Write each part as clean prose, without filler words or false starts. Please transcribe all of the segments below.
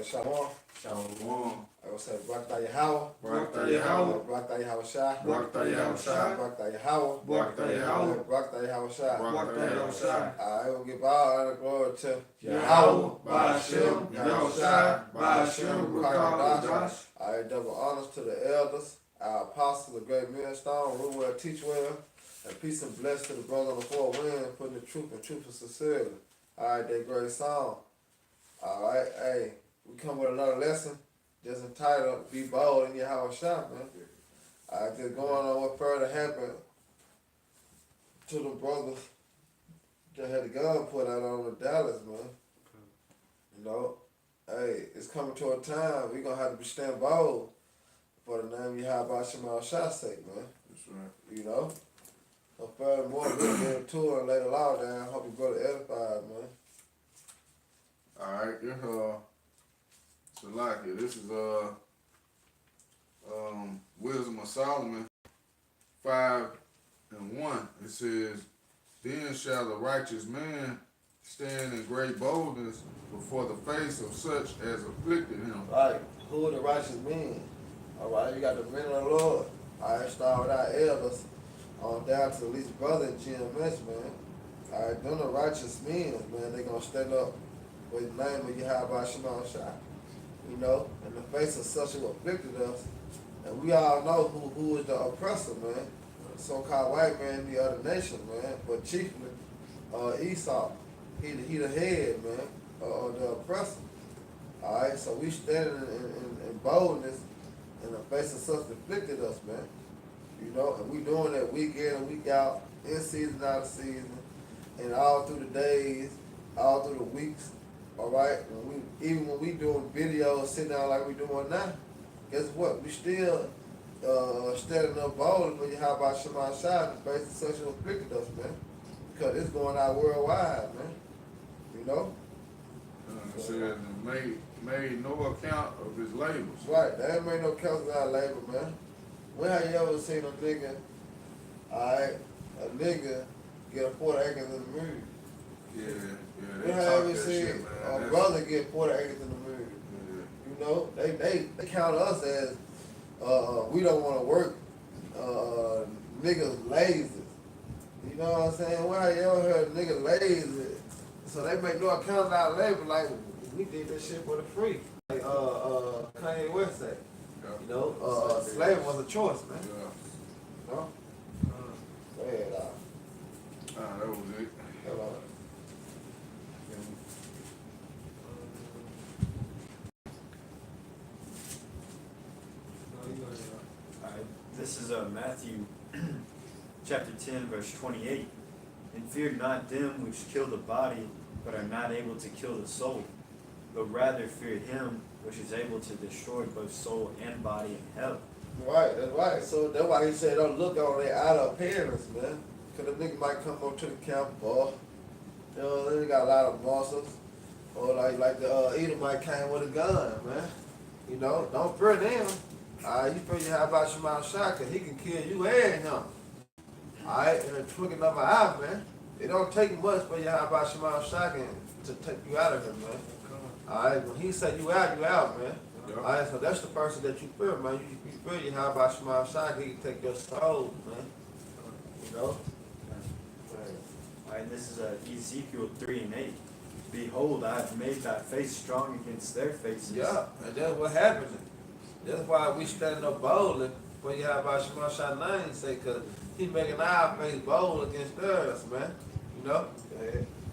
say Shalom. Shalom. I will say Barak Yahweh. Barak Yahweh. Barak Yahawashi. Barak Yahawashi. Barak Yahweh. Barak Yahweh. Barak Yahawashi. Barak Yahawashi. I will give all the glory to Yahweh, Ba'ashem, Yahawashi, Ba'ashem, Rakadash. I double honors to the elders, our apostles, the great millstone, rule well, teach well, and peace and bless to the brother on the four winds, putting the truth and truth and sincerity. All right, that great song. All right, hey, we come with another lesson, just entitled "Be Bold in Yahawashi," man. All right, just going on what further happened to the brothers that had the gun put out on the Dallas, man. You know, hey, it's coming to a time we gonna have to be stand bold for the name Yahawashi sake, man. That's right. You know. So furthermore, we'll get into it and lay the law down. Hope you brother edified, man. Alright, Salaki, this is Wisdom of Solomon 5:1. It says, "Then shall the righteous man stand in great boldness before the face of such as afflicted him." Right. Who are the righteous men? All right, you got the men of the Lord. All right, start with our elders on down to the least brother in GMS, man. All right, them the righteous men, man. They gonna stand up with the name of Yahawashi, you know, in the face of such who afflicted us. And we all know who is the oppressor, man. So-called white man in the other nation, man. But chiefly, Esau. He the head, man, of the oppressor. All right, so we standing in boldness in the face of such afflicted us, man. You know, and we doing that week in and week out, in season, out of season, and all through the days, all through the weeks. All right, even when we doing videos, sitting down like we doing now, guess what? We still standing up bold for Yahawashi in the face of such who afflicted us, man, because it's going out worldwide, man. You know? It says, made no account of his labors. Right, they ain't made no account of our labor, man. When have you ever seen a nigga, alright, a nigga get a 40 acres in the mood? Yeah, When have you ever seen a brother get 40 acres in the mood? Yeah. You know, they count us as, we don't want to work, niggas lazy. You know what I'm saying? When have you ever heard niggas lazy? So they make no account of our labor, like, we did this shit for the free. Like, Kanye West said. Yeah. You know, slavery was a choice, man. Yeah. You know? Go ahead, That was it. Hello. Alright, this is Matthew chapter 10, verse 28. "And fear not them which kill the body, but are not able to kill the soul, but rather fear him which is able to destroy both soul and body in hell." Right, that's right. So that's why he said don't look on their outer appearance, man. Because the nigga might come up to the camp, boy. You know, they got a lot of muscles. Or like the Edomite came with a gun, man. You know, don't fear them. You fear you have about your shot, because he can kill you and him. Alright, in a twinkling of an eye, man. It don't take much for you have about your shotgun to take you out of him, man. Alright, when he said you out, man. Yep. Alright, so that's the person that you fear, man. You fear you have about your shotgun, he can take your soul, man. You know? Alright, this is Ezekiel 3:8. "Behold, I have made thy face strong against their faces." Yeah, and that's what happened. That's why we standing up boldly for you have about your shotgun name, say, because he making our face bold against theirs, man. You know?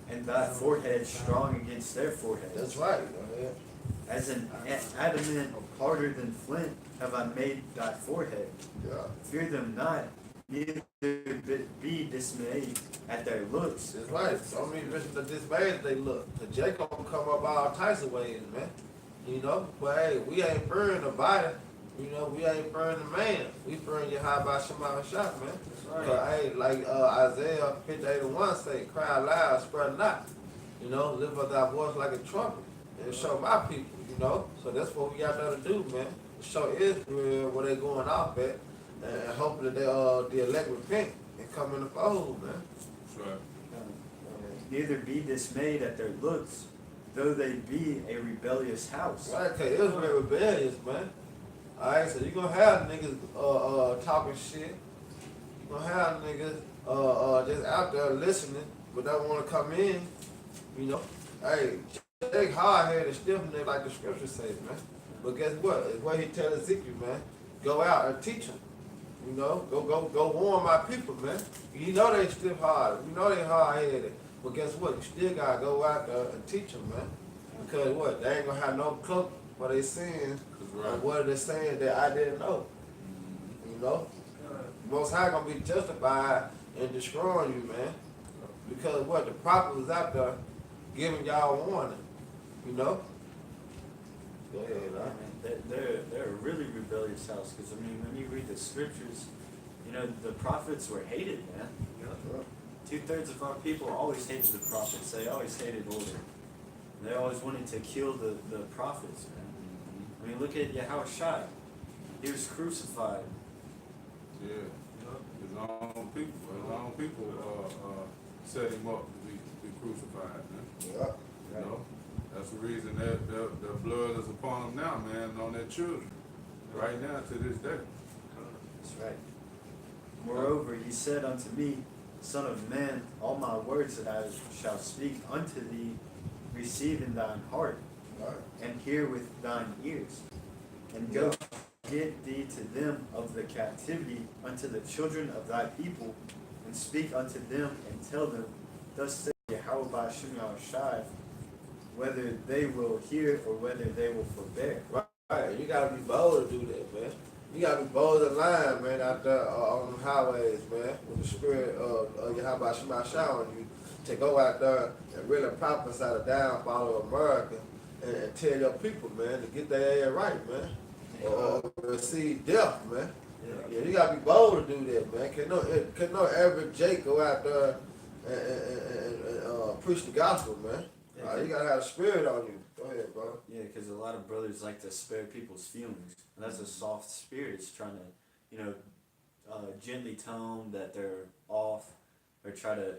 "And thy forehead strong against their foreheads." That's right. "As an adamant harder than flint have I made thy forehead. Yeah. Fear them not, neither be dismayed at their looks." That's right. So many bitches are dismayed they look. The Jacob gonna come up all types of ways, man. You know? But hey, we ain't fearing the body. You know, we ain't fearing the man. We fearing you high by Shema shot, man. That's But hey, like Isaiah 58:1 say, "Cry loud, spread not." You know, lift up thy voice like a trumpet and show my people, you know. So that's what we got there to do, man. Show Israel where they going off at, and hopefully they the elect repent and come in the fold, man. That's right. "Neither be dismayed at their looks, though they be a rebellious house. Right, cause Israel rebellious, man. Alright, so you gonna have niggas talking shit. You gonna have niggas just out there listening, but don't wanna come in, you know. Hey, they hard headed and stiff neck like the scripture says, man. But guess what? It's what he tell Ezekiel, man. Go out and teach them. You know, go warn my people, man. You know they stiff hard. You know they hard headed. But guess what? You still gotta go out there and teach them, man. Because what? They ain't gonna have no cloak for their sins. Right. Or what they're saying that I didn't know. You know? Most High gonna be justified in destroying you, man. Because what? The prophet was out there giving y'all a warning. You know? Go ahead, They're a really rebellious house, because I mean, when you read the scriptures, you know, the prophets were hated, man. You know? 2/3 of our people always hated the prophets. They always hated order. They always wanted to kill the prophets, man. I mean, look at Yahawashi. He was crucified. Yeah. His own people set him up to be crucified, man. Yeah. You know? That's the reason that the blood is upon them now, man, and on their children. Right now to this day. That's right. Moreover, he said unto me, Son of man, all my words that I shall speak unto thee, receive in thine heart, Right. and hear with thine ears, and go get thee to them of the captivity unto the children of thy people, and speak unto them, and tell them, Thus saith Yahweh Shai, whether they will hear or whether they will forbear. Right. You gotta be bold to do that, man. You gotta be bold and lying, man, out there on the highways, man, with the spirit of Yahweh Shai on you, to go out there and really prophesy the downfall of America and tell your people, man, to get their ass right, man, or receive death, man. Yeah, you gotta be bold to do that, man. Can no average Jake go out there and preach the gospel, man? You gotta have a spirit on you. Go ahead, bro. Yeah, because a lot of brothers like to spare people's feelings. And that's a soft spirit. It's trying to, you know, gently tell them that they're off, or try to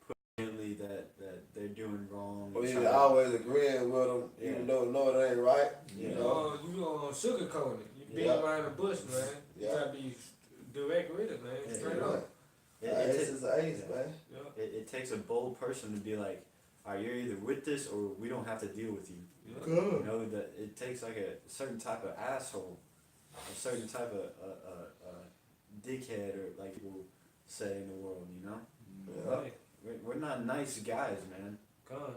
put gently that they're doing wrong. Or you always agreeing with them, even though it ain't right. You know? You sugarcoat it. You beat around the bush, man. You gotta be direct with it, man. Straight up. Ace is an ace, man. It takes a bold person to be like, you're either with this or we don't have to deal with you. Good. You know, that it takes like a certain type of asshole, a certain type of dickhead, or like people say in the world, you know? Yeah. We're not nice guys, man. Come on.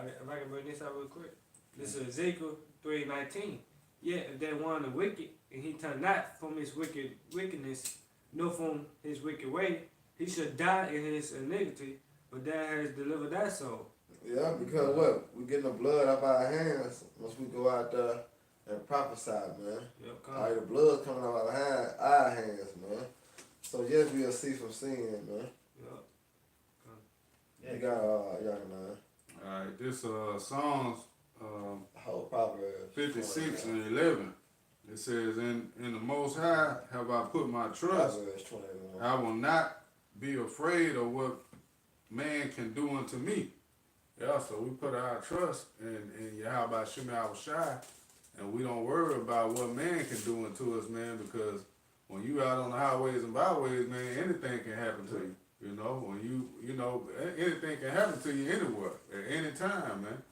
If I can bring this out real quick. This is Ezekiel 3:19. Yeah, if they want the wicked, and he turned not from his wickedness, nor from his wicked way, he should die in his iniquity, but that has delivered that soul. Yeah, because what? We getting the blood up our hands once we go out there and prophesy, man. Yep, The blood coming out our hands, man. So yes, we'll see from sin, man. Yeah. You got man. Alright, this Psalms Whole Proverbs 56 and 11. It says, in the Most High have I put my trust. Proverbs 21. I will not be afraid of what man can do unto me. Yeah, so we put our trust in Yahweh Shai, and we don't worry about what man can do unto us, man, because when you out on the highways and byways, man, anything can happen to you. You know, when you know, anything can happen to you anywhere, at any time, man.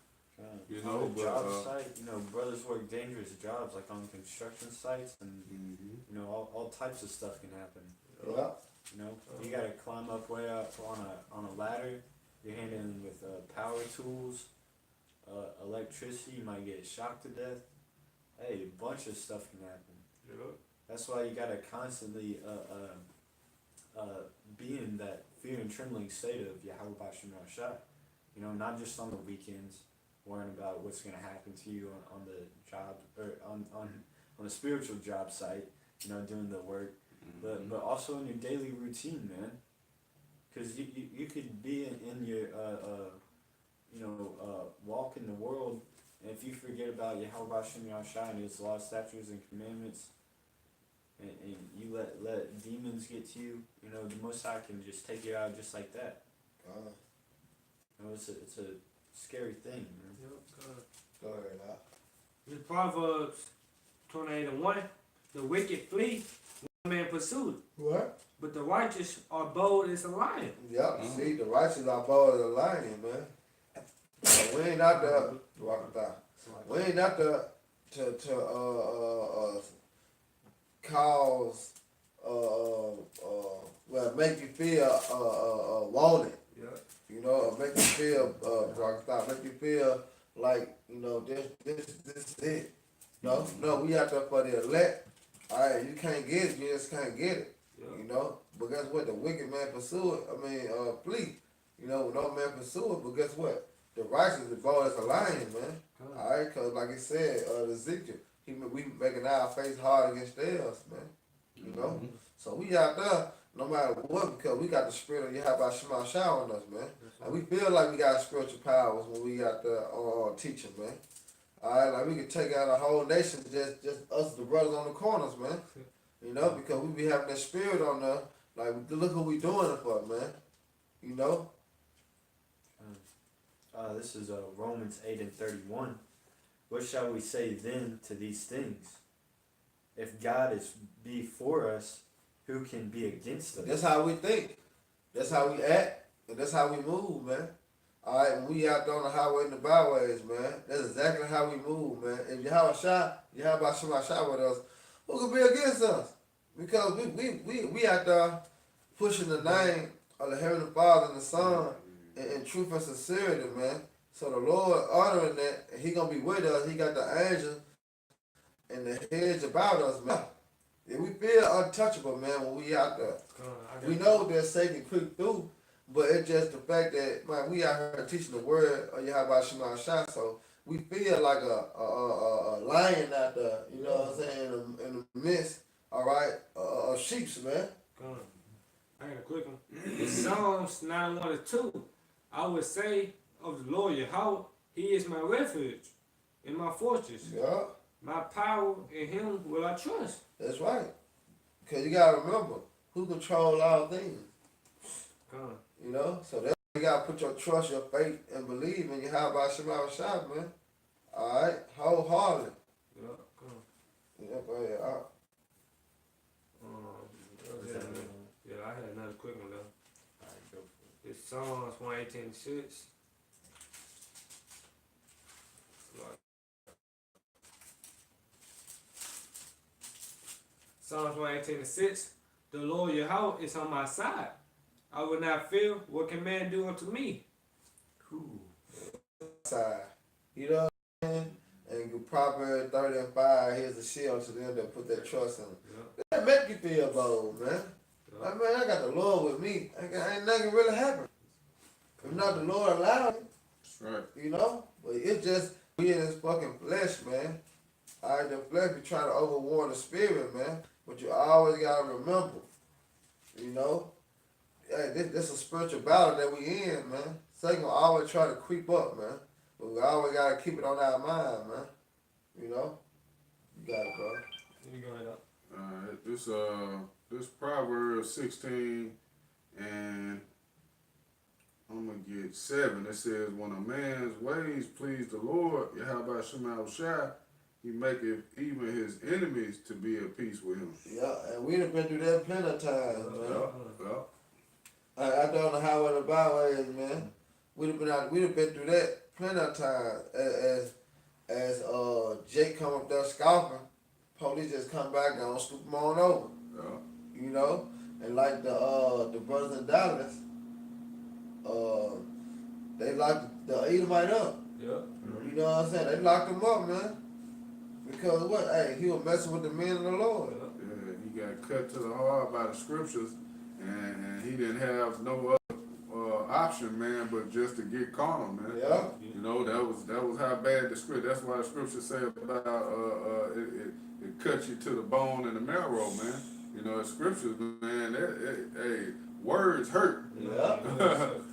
You know, on the but job site, you know, brothers work dangerous jobs, like on construction sites, and you know, all types of stuff can happen. Yeah. You know, you gotta climb up way up on a ladder. You're handling with power tools, electricity. You might get shocked to death. Hey, a bunch of stuff can happen. That's why you gotta constantly be in that fear and trembling state of Yahweh Shai. You know, not just on the weekends, worrying about what's gonna happen to you on the job, or on a spiritual job site. You know, doing the work, but also in your daily routine, man. Because you could be in your walk in the world, and if you forget about Yahweh Shai and His laws, statutes, and commandments, and you let demons get to you, you know, the Most High can just take you out just like that. You know, it's scary thing, man. Go ahead, now. In Proverbs 28:1, the wicked flee, one man pursues, What? but the righteous are bold as a lion. Yep. See, the righteous are bold as a lion, man. So we ain't out there. We ain't out there to cause well, make you feel wanted. Yeah. You know, make you feel make you feel like, you know, this is it. No, we out there for the elect. Alright, you can't get it, you just can't get it. Yeah. You know? But guess what? The wicked man pursue it. Flee. You know, no man pursue it, but guess what? The righteous is bold as a lion, man. Alright, cause like he said, Ezekiel, we making our face hard against theirs, man. You know? Mm-hmm. So we out there, no matter what, because we got the spirit of Yahweh Shema Shah on us, man. And we feel like we got spiritual powers when we out there teaching, man. Alright, like we can take out a whole nation, just us, the brothers on the corners, man. You know, because we be having that spirit on there. Like, look what we doing it for, man. You know? This is Romans 8:31. What shall we say then to these things? If God be for us, who can be against us? That's how we think. That's how we act. And that's how we move, man. Alright, when we out there on the highway and the byways, man, that's exactly how we move, man. If Yahweh Shema Shah with us, who can be against us? Because we out there pushing the name of the Heavenly Father and the Son in truth and sincerity, man. So the Lord honoring that, and He gonna be with us. He got the angels and the hedge about us, man. Yeah, we feel untouchable, man, when we out there. We know that Satan creep through, but it's just the fact that, man, we out here teaching the word of Yahweh Shema Shah, so we feel like a lion out there, you know what I'm saying, in the midst, all right, of sheeps, man. I got a quick one. In Psalms 91:2, I would say of the Lord Yahweh, He is my refuge and my fortress. Yeah, My power, in Him will I trust. that's right. Because you got to remember, who control all things, you know? So that's why you got to put your trust, your faith, and believe in Yahweh Shema Shah, man. All right, wholeheartedly. Yeah, go ahead. Yeah, I had another quick one though. Alright, go for it. It's Psalms 118:6. Psalms 118:6. The Lord Yahweh is on my side. I will not fear. What can man do unto me? Side. You know what I'm saying? And Proverbs 30:5, here's a shield to them that put their trust in him. Yeah. That make you feel bold, man. Yeah. Like, man, I got the Lord with me. Ain't nothing really happen. If not the Lord allowed it, That's right. you know? But it's just, we in this fucking flesh, man. Alright, the flesh be trying to overwarn the spirit, man. But you always gotta remember, you know? Hey, this a spiritual battle that we in, man. Satan gonna always try to creep up, man. But we always gotta keep it on our mind, man. You know? You got it, bro. You go ahead up. This Proverbs 16 and I'm gonna get 7. It says, when a man's ways please the Lord, Yahweh Shema Shah, He maketh even his enemies to be at peace with him. Yeah, and we done been through that plenty of times, man. Yeah. I don't know how the byways, man. We done been through that plenty of times. As Jake come up there scoffing, police just come back and scoop him on over. Yeah. You know? And like the brothers in Dallas, they locked the Edomite up. Yeah. You know what I'm saying? They locked him up, man. Because what? Hey, he was messing with the men of the Lord. Yeah, he got cut to the heart by the scriptures, and he didn't have no other option, man, but just to get carnal, man. Yeah. You know, that was how bad the script. That's why the scriptures say about it cuts you to the bone and the marrow, man. You know, the scriptures, man. Words hurt. Yeah.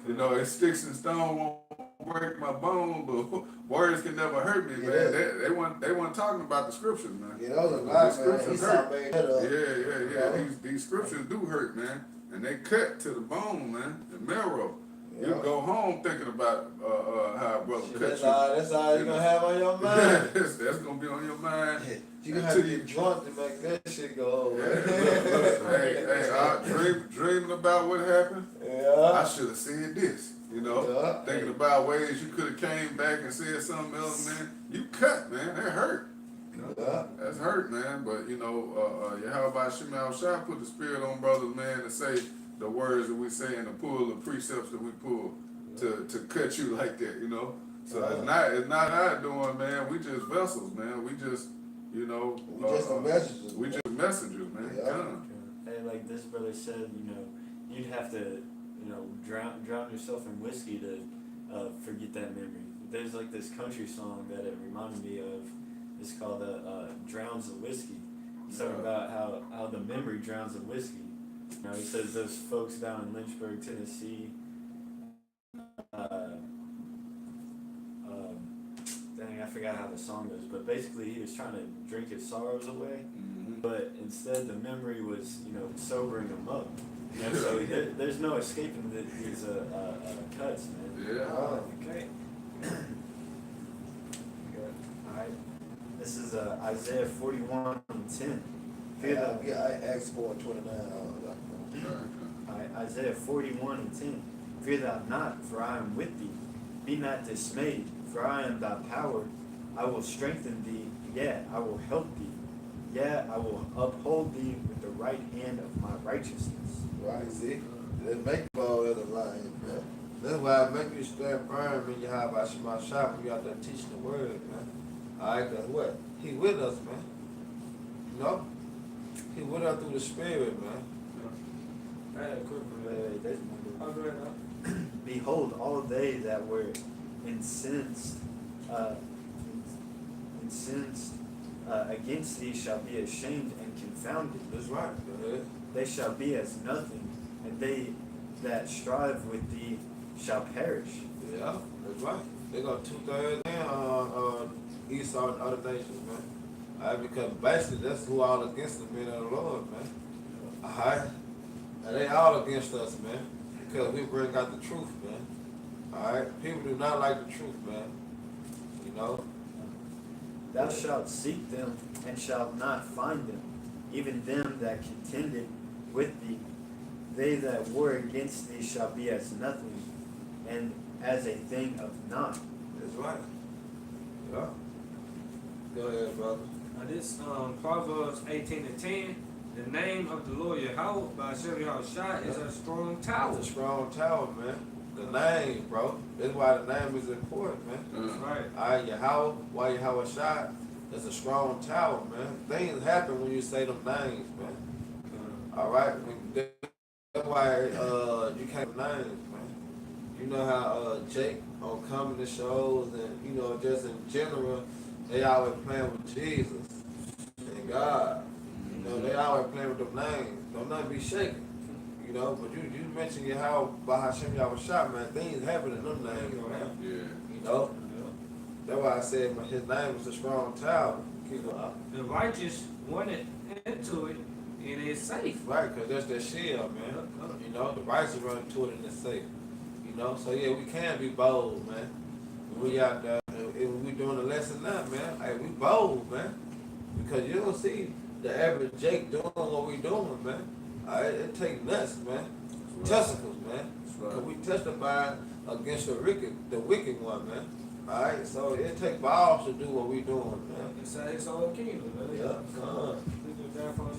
You know, it sticks and stone won't break my bone, but words can never hurt me, man. Yeah. They weren't talking about the scriptures, man. Yeah, that was a lie, The man. scriptures hurt. Yeah. These scriptures do hurt, man, and they cut to the bone, man, the marrow. You go home thinking about how a brother Shit, cut that's all you gonna have on your mind. that's gonna be on your mind. You gonna have to get drunk to make that shit go over. Hey, dreaming about what happened. Yeah. I should have said this. You know, thinking about ways you could have came back and said something else, man. You cut, man. That hurt. Yeah. That's hurt, man. But you know, Yahawashi Shah put the spirit on brothers, man, to say the words that we say and to pull the precepts that we pull to cut you like that, you know. So it's not our doing, man. We just vessels, man. We just, you know, we just messengers. We just messengers, man. Yeah. Hey, like this brother said, you know, you'd have to, you know, drown yourself in whiskey to forget that memory. There's like this country song that it reminded me of. It's called "Drowns the Whiskey." He's talking about how the memory drowns the whiskey. You know, he says those folks down in Lynchburg, Tennessee. Dang, I forgot how the song goes, but basically he was trying to drink his sorrows away, but instead the memory was, you know, sobering him up. You know, so there's no escaping these cuts, man. Yeah. Okay. Alright. This is Isaiah 41:10. I asked for 29. Isaiah 41:10. Fear thou not, for I am with thee. Be not dismayed, for I am thy power. I will strengthen thee, yea, I will help thee. Yea, I will uphold thee with the right hand of my righteousness. Right, see? They make you fall in the line, man. That's why I make you stand firm in your Yahawashi shop when you out there teaching the word, man. Alright, cause what? He with us, man. You know? He with us through the spirit, man. I had a quick one. Behold, all they that were incensed against thee shall be ashamed and confounded. That's right. They shall be as nothing, and they that strive with thee shall perish. Yeah, that's right. They go 2/3 in Esau and other nations, man. Alright, because basically that's who all against the men of the Lord, man. Alright? And they all against us, man. Because we bring out the truth, man. Alright? People do not like the truth, man. You know? Thou shalt seek them, and shalt not find them, even them that contended with thee. They that war against thee shall be as nothing, and as a thing of naught. That's right. Yeah. Go ahead, brother. This Proverbs 18:10. The name of the Lord Yahweh by Hashem Yahawashi is a strong tower. It's a strong tower, man. The name, bro. That's why the name is important, man. That's right. Alright, Yahweh, why Yahawashi? It's a strong tower, man. Things happen when you say them names, man. Alright? That's why you can't names, man. You know how Jake on comedy shows and, you know, just in general, they always playing with Jesus and God. You know, they always playing with them names. Don't nothing be shaking. You know, but you mentioned Yahweh by Hashem Yahawashi, man. Things happen in them names, man. Yeah. You know? That's why I said his name is a strong tower. The righteous wanted into it, and it's safe. Right, because that's their shield, man. You know, the righteous run into it and it's safe. You know, so yeah, we can be bold, man. When we out there, if we doing a lesson now, man, hey, we bold, man. Because you don't see the average Jake doing what we doing, man. It take nuts, man. Right. Testicles, man. Right. Because we testify against the wicked one, man. Alright, so it take balls to do what we doing, man. Inside his own kingdom, man. Yeah.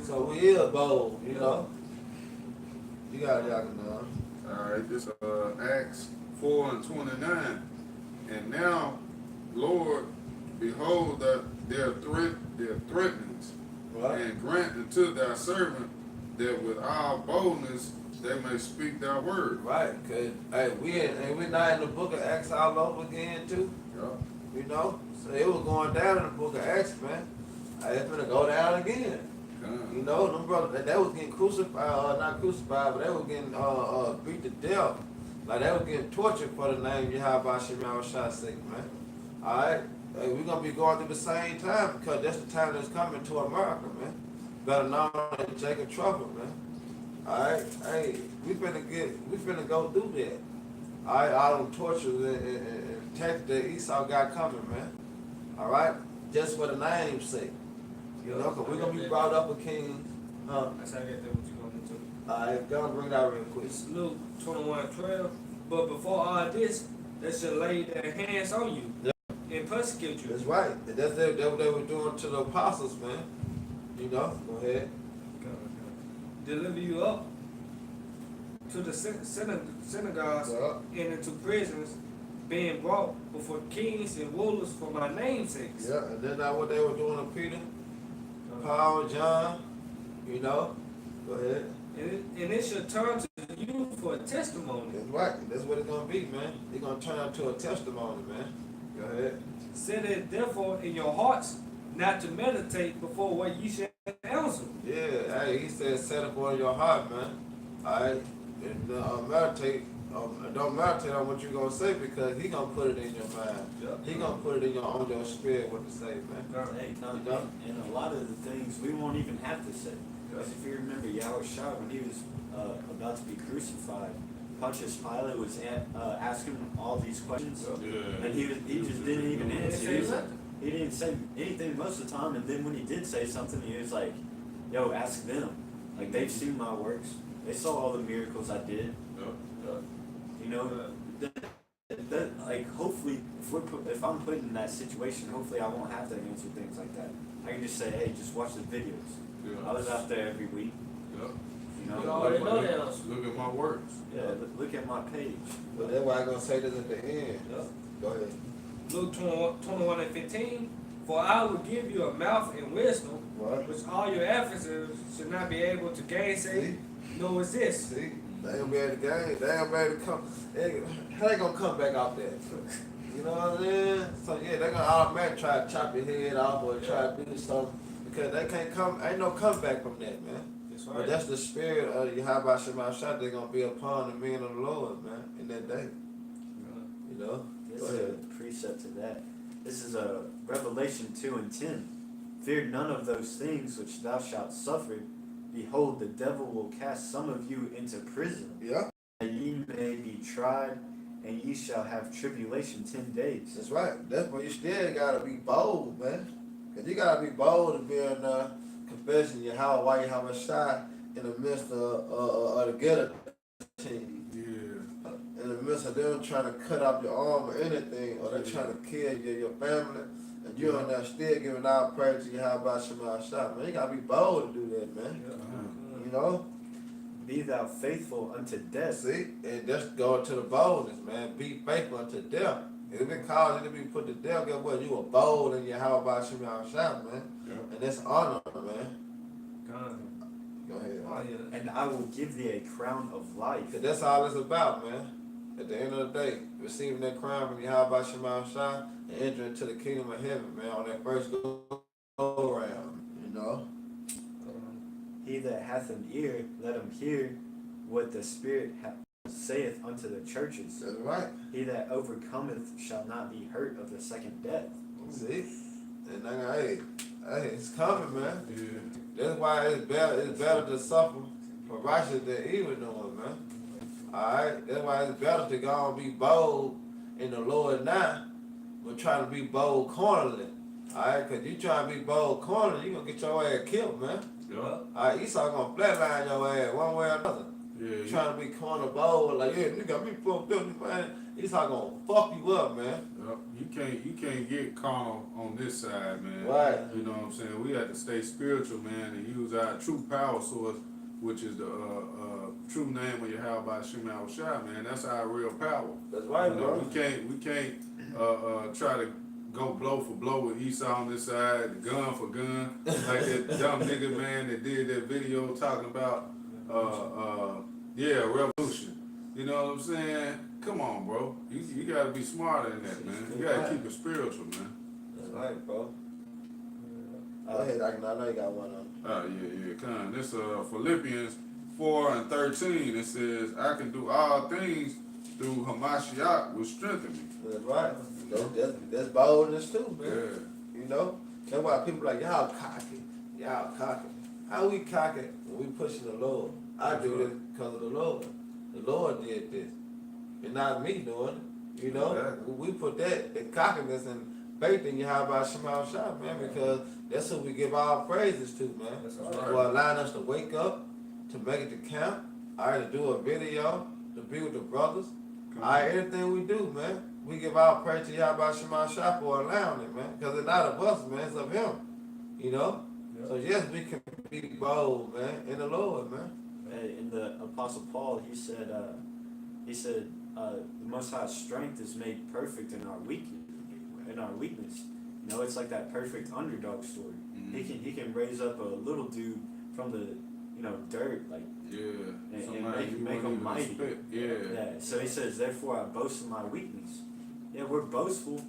So we is bold, you know. You got it, y'all know. Alright, this Acts 4:29. And now, Lord, behold their threatenings, Right. and grant unto thy servant that with all boldness they may speak thy word. Right, cause hey, we not in the book of Acts all over again too. Yeah. You know, so it was going down in the book of Acts, man. It's gonna go down again. You know, them brothers they was getting crucified, not crucified, but they were getting beat to death. Like they were getting tortured for the name Yahawashi Yahawashi sake, man. Alright? Hey, we're gonna be going through the same time because that's the time that's coming to America, man. Better known as Jacob Trouble, man. Alright? Hey, we finna go through that. all them tortures and attacks that Esau got coming, man. All right, just for the name's sake. You know, cause we're gonna be brought up a king. That's how I get that what you going into. All right, go and bring that real quick. It's Luke 21:12. But before all this, they shall lay their hands on you and persecute you. That's right. And that's what they were doing to the apostles, man. You know, go ahead. Deliver you up to the synagogues Yeah. and into prisons, being brought before kings and rulers for my name's sake. Yeah, and then that's what they were doing to Peter, Paul, John. You know, go ahead. And it shall turn to you for a testimony. That's right. That's what it's gonna be, man. It's gonna turn into a testimony, man. Go ahead. Set it therefore in your hearts not to meditate before what ye shall answer. Yeah, hey, he said set up on your heart, man. Alright, and meditate. Don't meditate on what you're gonna say because he gonna put it in your mind. He gonna put it on your spirit what to say, man. Hey, and a lot of the things we won't even have to say. Because if you remember Yahawashi, when he was about to be crucified, Pontius Pilate was asking him all these questions, and he just didn't even answer. He didn't say anything most of the time, and then when he did say something, he was like, "Yo, ask them. Like they've seen my works. They saw all the miracles I did. You know, like hopefully, if I'm put in that situation, hopefully I won't have to answer things like that. I can just say, hey, just watch the videos. I was out there every week. You know, You already know that answer. Look at my works. Yeah, look at my page. But that's why I'm gonna say this at the end. Go ahead. Luke 21:15. For I will give you a mouth and wisdom, What? which all your adversaries should not be able to gainsay, nor resist. See? They ain't gonna be able to gain. They ain't gonna be able to come. How they gonna come back out there? You know what I'm saying? So yeah, they gonna automatically try to chop your head off or try to do something because they can't come. Ain't no comeback from that, man. That's But right. that's the spirit of Yahawashi Shot. They're gonna be upon the men of the Lord, man, in that day. You know. This Go is ahead. a precept to that. This is a Revelation 2:10. Fear none of those things which thou shalt suffer. Behold, the devil will cast some of you into prison, Yeah, that ye may be tried, and ye shall have tribulation 10 days. that's right. That's why you still gotta be bold, man. Cause you gotta be bold to be in confessing Yahawashi Shot in the midst of the ghetto team. Yeah. In the midst of them trying to cut off your arm or anything, or they're trying to kill your family, and you're in there still giving out praise to Yahawashi Shot, man. You gotta be bold to do that, man. You know? Be thou faithful unto death. See? And that's going to the boldness, man. Be faithful unto death. If it caused you to be put to death, guess what? You were bold in Yahawashi Shot, man. And that's honor, man. Go ahead. Oh, yeah. And I will give thee a crown of life. Cause that's all it's about, man. At the end of the day, receiving that crown from Yahawashi Shot and entering into the kingdom of heaven, man, on that first go around, you know? He that hath an ear, let him hear what the Spirit saith unto the churches. That's right. He that overcometh shall not be hurt of the second death. See? And then, hey, it's coming, man. Yeah. That's why it's better to suffer for righteous than evil doing, man. Alright? That's why it's better to go and be bold in the Lord now, but try to be bold cornerly. Alright? Cause you try to be bold cornerly, you gonna get your ass killed, man. Alright, Esau gonna flatline your ass one way or another. Yeah. Trying to be corner bold, like, yeah, you got me fucked up, man. Esau gonna fuck you up, man. You can't get carnal on this side, man. Right. You know what I'm saying? We have to stay spiritual, man, and use our true power source, which is the true name of Yahawashi Shot, man. That's our real power. That's right, You know, bro. we can't try to go blow for blow with Esau on this side, gun for gun, like that dumb nigga, man, that did that video talking about revolution. You know what I'm saying? Come on, bro. You gotta be smarter than that, man. You gotta keep it spiritual, man. That's right, bro. Go ahead, I know you got one on. Oh, yeah. Come on. This Philippians 4:13. It says, I can do all things through Hamashiach will strengthen me. That's right. That's boldness too, man. Yeah. You know? That's why people like, y'all cocky. Y'all cocky. How we cocky when we pushing the Lord? I do this because of the Lord. The Lord did this. and not me doing it. You know, Exactly. we put the cockiness and faith in Yahweh Shema Shah, man, because that's who we give our praises to, man. That's That's right. right. For allowing us to wake up, to make it to camp, to do a video, to be with the brothers. Everything we do, man, we give our praise to Yahweh Shema Shah for allowing it, man, because it's not of us, man, it's of Him. You know. Yep. So yes, we can be bold, man, in the Lord, man. In the Apostle Paul, he said, the Most High's strength is made perfect in our weakness. You know, it's like that perfect underdog story. Mhm. He can raise up a little dude from the dirt, like, Yeah. and Somebody you make wouldn't him even mighty. expect. Yeah. So he says, therefore I boast in my weakness. Yeah, we're boastful,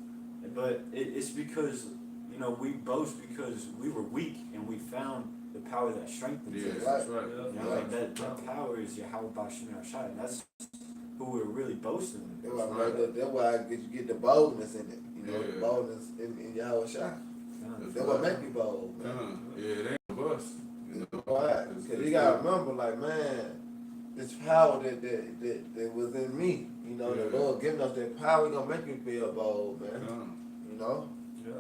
but it's because we boast because we were weak and we found the power that strengthens Yeah, us. that's right. Yeah. You know, like that power is Yahweh Bashim Shai, and that's who we're really boasting in. That's why you get the boldness in it. You know, the Yeah. boldness in Yahweh Shah. That's That's what make you bold, man. Yeah, it ain't of us. You know? Right, It's- because it's you gotta the- remember, like, man, this power that was in me, you know, the Yeah. Lord giving us that power, He gonna make you feel bold, man. You know? Yeah.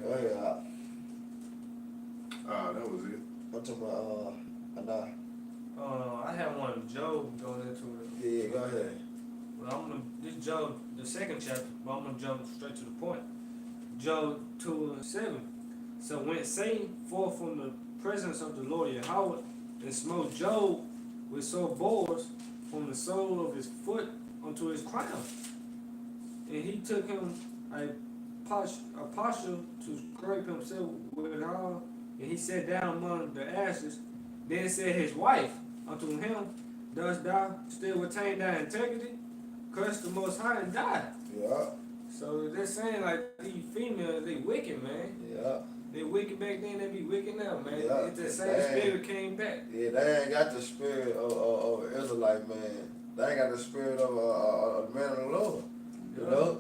Go ahead, That was it. I'm talking about, I have one of Job going into it. yeah, go ahead. Well, this Job, the second chapter, but I'm gonna jump straight to the point. Job 2:7. So went Satan forth from the presence of the Lord Yahweh, and smote Job with sore bores from the sole of his foot unto his crown. And he took him a posture to scrape himself withal, and he sat down among the ashes. Then said his wife unto him, dost thou still retain thy integrity? Curse the Most High and die. Yeah, So they're saying like these females, they wicked, man. yeah. They wicked back then, they be wicked now, man. Yeah, It's the same dang. spirit came back. Yeah, they ain't got the spirit of Israelite, man. They ain't got the spirit of a man of the Lord. You know,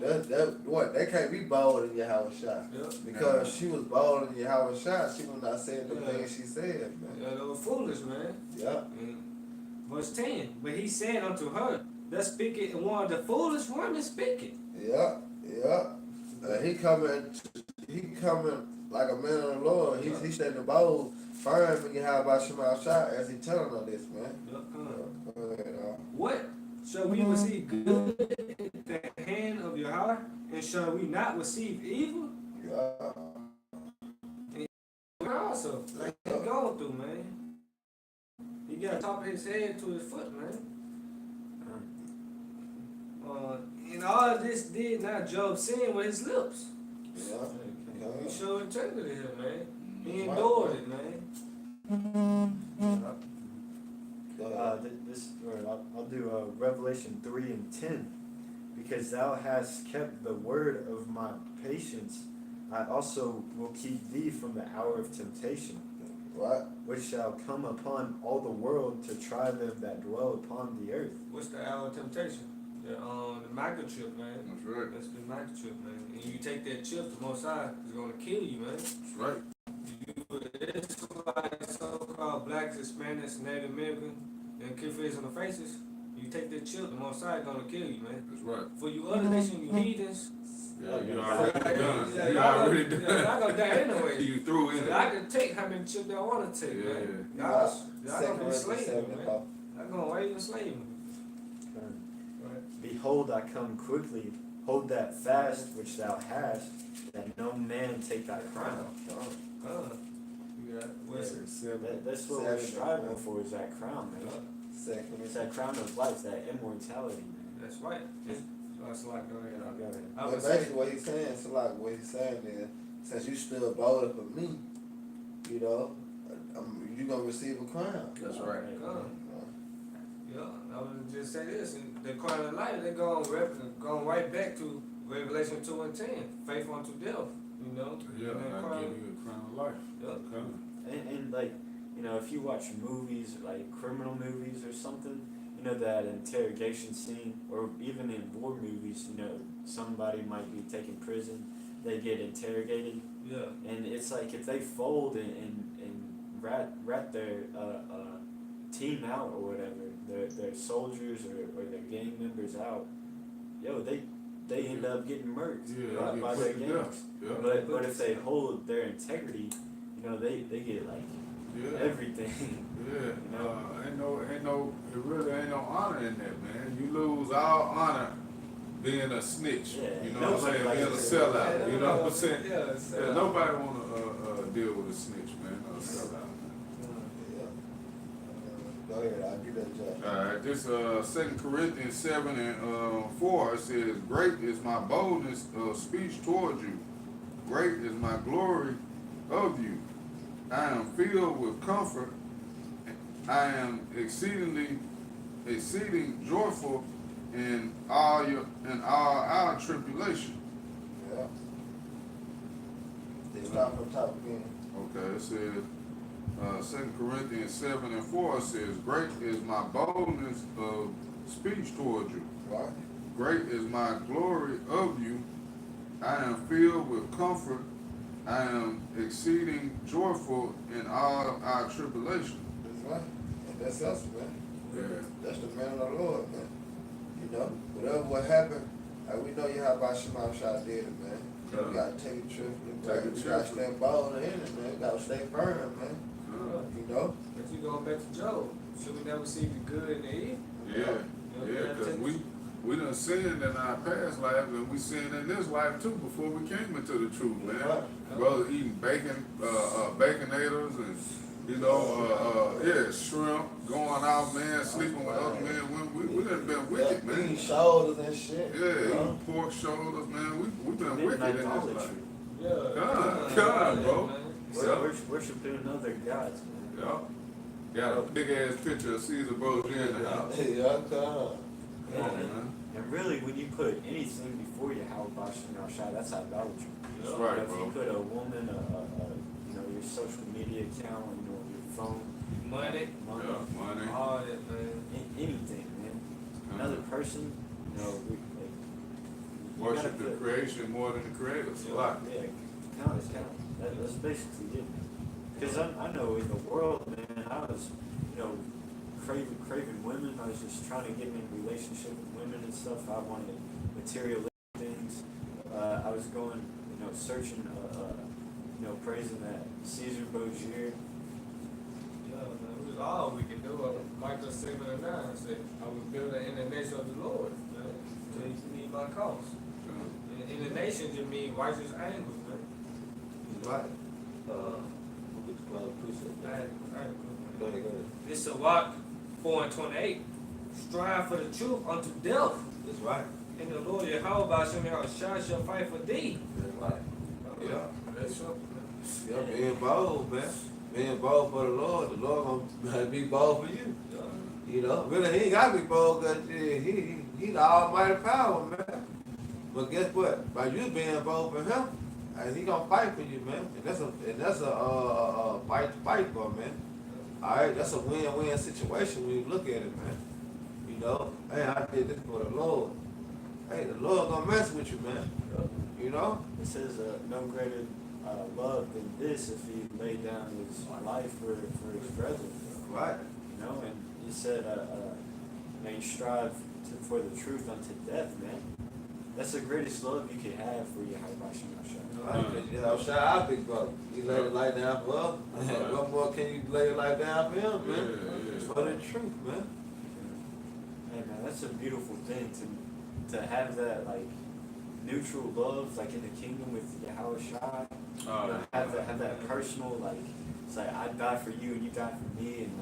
they can't be bold in Yahweh Shah. Yeah. Because she was bold in Yahweh Shah, she would not say the Yeah. things she said, man. Yeah, they were foolish, man. Yeah. Verse 10. But he said unto her, thus speaketh one of the foolish women speaking. Yeah, yeah. He coming like a man of the Lord. He standing bold, firm in Yahweh Shema Shah as he telling her this, man. Go ahead, What? Shall we receive good at the hand of Yahweh, and shall we not receive evil? Yeah. Also, like he going through, man. He got top of his head to his foot, man. And all of this did not Job sin with his lips. Yeah. He showed integrity here, man. He endured it, man. I'll do Revelation 3 and 10. Because thou hast kept the word of my patience, I also will keep thee from the hour of temptation, Right. which shall come upon all the world to try them that dwell upon the earth. What's the hour of temptation? The microchip, man. That's right. That's the microchip, man. And you take that chip, the Most High is gonna kill you, man. That's right. It's like so-called blacks, Hispanics, Native American, and kid on the faces. You take that chip, the Most High gonna kill you, man. That's right. For you other nation, you heathens. Yeah, you already done. Yeah, You y'all already gonna- done. y'all gonna die anyway. You threw in I there. can take how many chips I want to take, Yeah, man. Yeah. Y'all gonna be slaves, man. I'm gonna wait and slave me. Behold, I come quickly. Hold that fast which thou hast, that no man take thy crown. You got what's it? That's what we're striving for, is that crown, man. It's that crown of life, that immortality, man. That's right. That's like, go ahead. Go ahead. I But would say, basically what he's saying, so like what he's saying is, since you stood bolder for me, you know, you gonna receive a crown. That's right. yeah, I would just say this, and the crown of life, they going right back to Revelation 2 and 10, faith unto death, you know? Yeah, And that I'll crown- give you a crown of life. Yeah. And like, if you watch movies, like criminal movies or something, that interrogation scene, or even in war movies, somebody might be taken prison, they get interrogated, Yeah. and it's like if they fold and rat their team out or whatever, their soldiers or their gang members out, yo, they end up getting murked by their gangs. Yeah. But if they hold their integrity, they get like everything. Yeah. It really ain't no honor in that, man. You lose all honor being a snitch. Yeah. You know what I'm saying? Being a sellout. You know what I'm saying? Yeah, nobody wanna deal with a snitch, man. Or a sellout. Go ahead, I'll give that Josh. Alright, this 2 Corinthians 7 and 4, it says, "Great is my boldness of speech toward you. Great is my glory of you. I am filled with comfort. I am exceeding joyful in all our tribulation." Yeah. Start from top again. Okay, it says 2 Corinthians 7 and 4, it says, "Great is my boldness of speech toward you. Right. Great is my glory of you. I am filled with comfort. I am exceeding joyful in all our tribulation." That's right. And that's us, man. Yeah. That's the man of the Lord, man. Whatever will happen, we know Yahawashi did it, man. We gotta take a trip. We gotta stay bold in it, man. We gotta stay firm, man. But you going back to Job, should we never see the good and the evil? Yeah, because we done sinned in our past life, and we sinned in this life too before we came into the truth, man. Right. Brother eating bacon, baconators, and shrimp, going out, man, sleeping with other men. We done been wicked, man. Eating shoulders and shit. Yeah, eating pork shoulders, man. We been wicked in this life. Yeah. God, bro. Worshiping other gods, man. Yeah. Got a big ass picture of Caesar Borgia in the house. Yeah, God. Come on, man. And really, when you put anything before Yahawashi, that's idolatry. That's right, If bro. you put a woman, your social media account, your phone, Money, Yeah, money. all that, man. anything, man. Another person, you Worship gotta the put- creation more than the creator. It's a lot. Yeah, count is count. That's basically it. Because I know in the world, man, I was, craving women. I was just trying to get in a relationship with women and stuff. I wanted material things. I was going, searching, praising that Caesar Borgia. Yeah, man, it was all we could do. Michael 7:9 said, "I will build in the nation of the Lord, man, to meet my cause." And in the nation just mean righteous angles, man. Right. Go ahead. This is Rock 4:28. Strive for the truth unto death. That's right. And the Lord Yahawashi shall fight for thee. That's right. Yeah. That's something, man. Yeah, being bold, man. Being bold for the Lord gonna be bold for you. Really, he ain't gotta be bold because he the almighty power, man. But guess what? By you being bold for him, he gonna fight for you, man. And that's a fight for, man. All right, that's a win-win situation when you look at it, man. Hey, I did this for the Lord. Hey, the Lord gonna mess with you, man. It says no greater love than this if he laid down his life for his brethren. Right. And he said, you strive for the truth unto death, man. That's the greatest love you could have for Yahawashi. Our big brother. He laid his life down for us. What more can you lay your life down for him, man? For the truth, man. Hey, man, that's a beautiful thing to have that, neutral love, in the kingdom with Yahawashi. Have that personal, it's I died for you and you died for me, and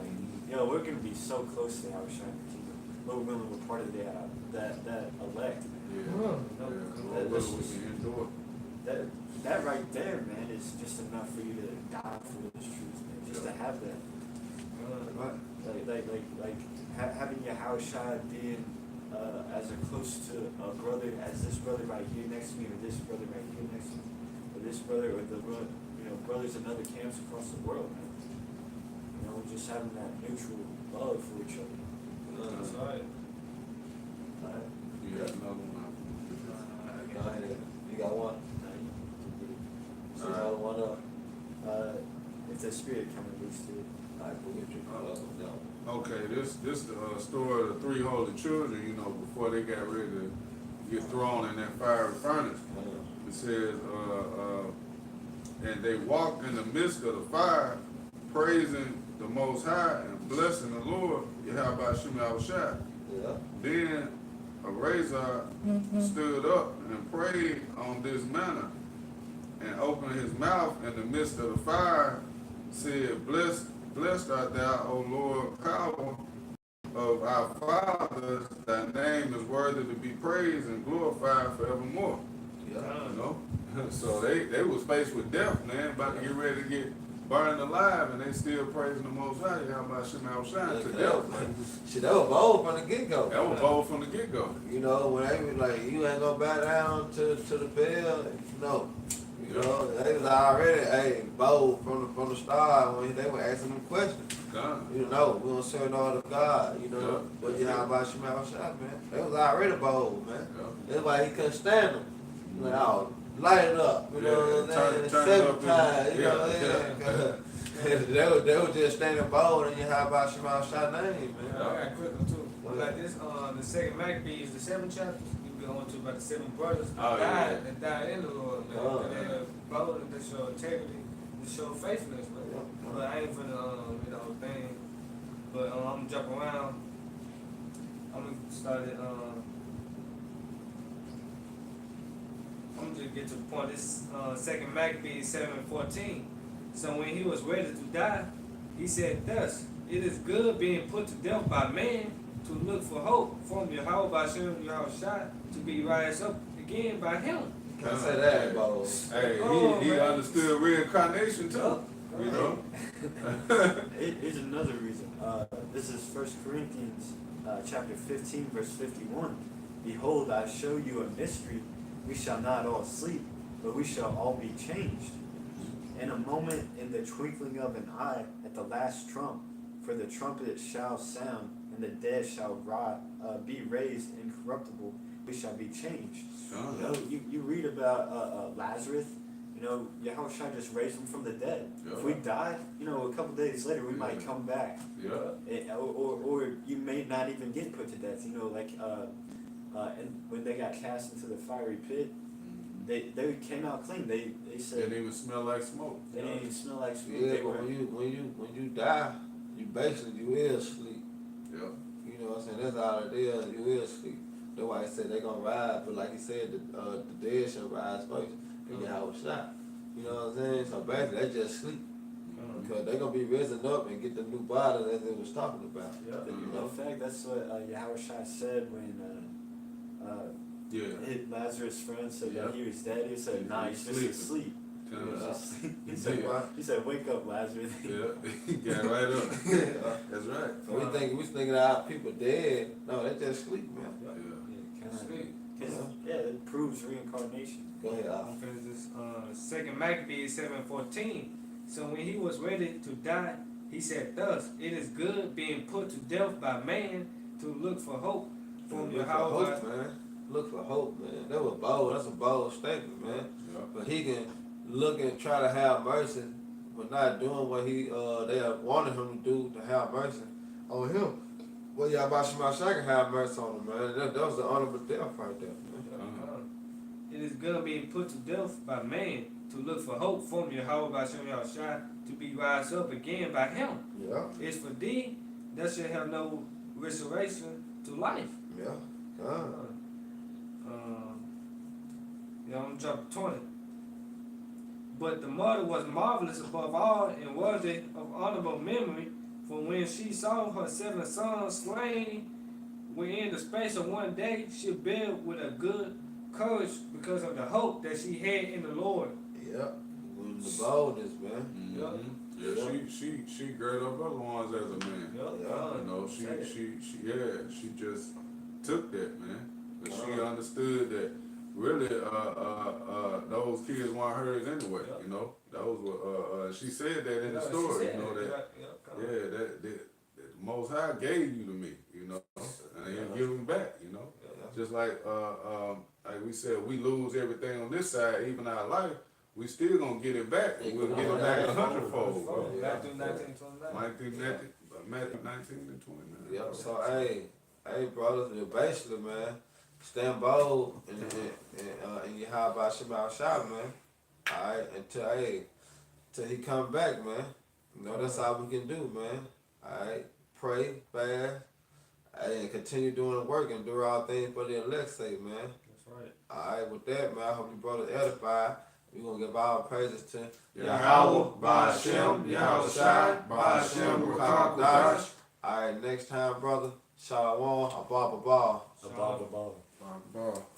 we're gonna be so close to Yahawashi in the kingdom. Lord willing, we're part of that elect. That right there, man, is just enough for you to die for this truth, man. Just to have that. Having Yahawashi being as close to a brother as this brother right here next to me, or this brother right here next to me, or this brother, or the brothers in other camps across the world, man. Just having that neutral love for each other. That's right. You got another one. Go ahead. You got one? Another one up. If the spirit can release to it. All right, we'll get you. Okay, this the story of the three holy children, you know, before they got ready to get thrown in that fiery furnace. It says, and they walked in the midst of the fire, praising the Most High and blessing the Lord, Yahawashi Yahawashi. Yeah. Then Arazar stood up and prayed on this manner, and opened his mouth in the midst of the fire, said, Blessed art thou, O Lord, power of our fathers. Thy name is worthy to be praised and glorified forevermore. Yeah. You know? So they was faced with death, man, about to get ready to get burned alive, and they still praising the Most High. How about Shema Shine to death, man? Shit, that was bold from the get-go. That was bold from the get-go. You know, when they was like, you ain't gonna bow down to the bell, no. You know, they was already, bold from the start when they were asking them questions. Done. You know, we don't serve no other God, you know. Yeah. But you know about Shema Shot, man. They was already bold, man. Yeah. That's why he couldn't stand them. Like, oh, light it up, you know what I'm saying? Turn it up. Sabotage, you know what Yeah. I'm saying? They were just standing bold and you have about Shema Shot name, man. I got a quick one too. Like this, the second Maccabees, the 7th chapter, we go on to about the 7 brothers that died in the Lord, man. Oh, And they're bold and they show integrity, they show faithfulness, man. Yeah. But I ain't finna read the whole thing. But I'm gonna jump around. I'm gonna start it. I'm gonna just get to the point. This second Maccabees 7:14. So when he was ready to die, he said, "Thus it is good being put to death by man to look for hope from Yahweh by Shem Yahawashi to be raised up again by him." Can't say that, bold. Hey, Oh, he man. understood reincarnation too. You know? Here's another reason. This is 1 Corinthians chapter 15, verse 51. Behold, I show you a mystery. We shall not all sleep, but we shall all be changed. In a moment, in the twinkling of an eye, at the last trump, for the trumpet shall sound, and the dead shall be raised incorruptible. We shall be changed. You know, you read about Lazarus. You know, Yahushua just raised him from the dead. Yeah. If we die, you know, a couple days later, we might come back. Yeah. Or you may not even get put to death. You know, like and when they got cast into the fiery pit, they came out clean. They said Didn't even smell like smoke. they didn't even smell like smoke. Yeah, They but were, when you die, you will sleep. Yeah. You know what I'm saying? That's all it is. You will sleep. That's why he said they gonna rise, but like he said, the dead shall rise first. And Yahweh shot. You know what I'm saying? So basically, they just sleep. Because they're going to be risen up and get the new body as it was talking about. In fact, that's what Yahushua said when Lazarus' friend said that he was dead. He said, "Nah, he's just asleep." He said, "Wake up, Lazarus." Yeah, he got right up. That's right. So we thinking our people dead. No, they just sleep, man. Yeah, it proves reincarnation. Go ahead, Al. I'm finished this. Second Maccabees 7:14. So when he was ready to die, he said, "Thus it is good being put to death by man to look for hope from Look for Yahweh." hope, man. Look for hope, man. That was bold. That's a bold statement, man. Yeah. But he can look and try to have mercy, but not doing what they wanted him to do to have mercy on him. Well, Yahweh can have mercy on him, man. That was the honorable death right there, man. It is good being put to death by man to look for hope from Yahweh by Shem Yahawashi to be raised up again by him. Yeah. It's for thee that shall have no restoration to life. Yeah. I'm gonna drop 20. But the mother was marvelous above all and worthy of honorable memory, for when she saw her 7 sons slain within the space of one day, she bare with a good courage because of the hope that she had in the Lord. Yeah. With the boldness, man. Yeah, she girded up other ones as a man. You know, she just took that, man. But she understood that really those kids weren't hers anyway, you know. Those were she said that in the story, you know, that the Most High gave you to me, you know, and he'll give them back, you know. Just like we said, we lose everything on this side, even our life, we still gonna get it back, and we'll get it back 100-fold. Back to 1929. Matthew 19 and 29. Yep. So hey, brothers, basically, man, stand bold in Yahawashi Shop, man. All right, till he come back, man. You know that's all we can do, man. All right, pray, fast, and continue doing the work and do all things for the elect's sake, man. That's right. All right, with that, man, I hope you brothers edified. We're gonna give all praises to Yahweh, Ba'ashem, Yahawashi, Ba'ashem, Ruach. All right, next time, brother. Shalom, abba. Above. Ball.